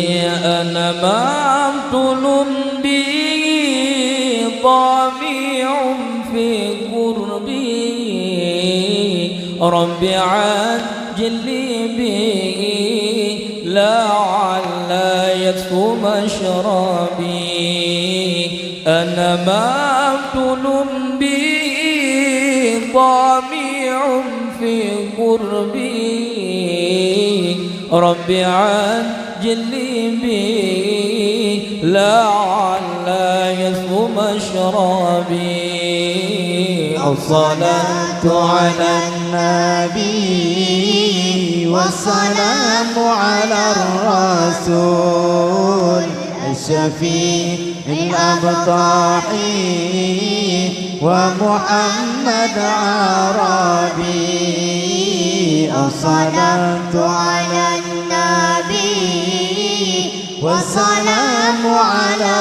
أنا مبتول به طامع في قربي رب عجل به لعل يكفو مشربي أنا مبتول به طامع في قربي رب عجل بي لعل يسفو مشربي الصلاة على النبي والسلام على الرسول الشفيع الأبطحي ومحمد عربي الصلاة على النبي والسلام على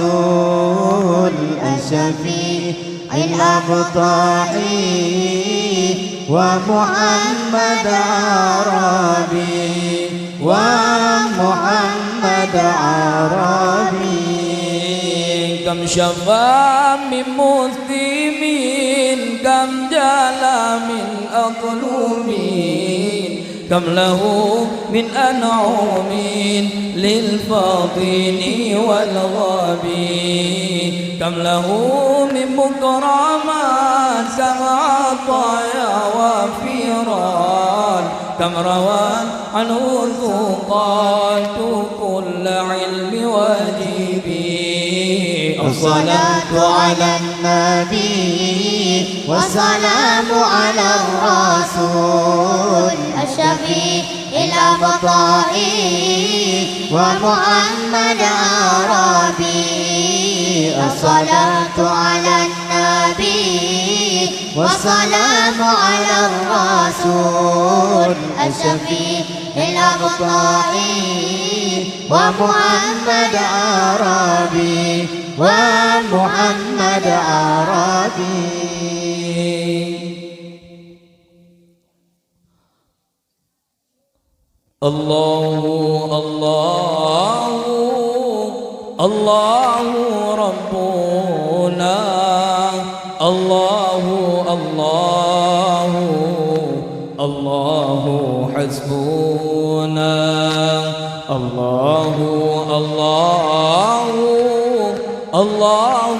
الرسول الشفيع الأبطحي ومحمد عربي ومحمد عربي كم شفى من مسلمين كم جلى من أظلمين كم له من أنعم للفاطن والغابي كم له من مكرمات كم عطايا وفيران كم روى عنه ثقات كل علم واجبي الصلاة على النبي والسلام على الرسول الشفيع الأبطحي ومحمد عربي الصلاة على النبي والسلام على الرسول الشفيع الأبطحي ومحمد عربي ومحمد عربي الله الله الله ربنا الله الله الله حسبنا الله الله الله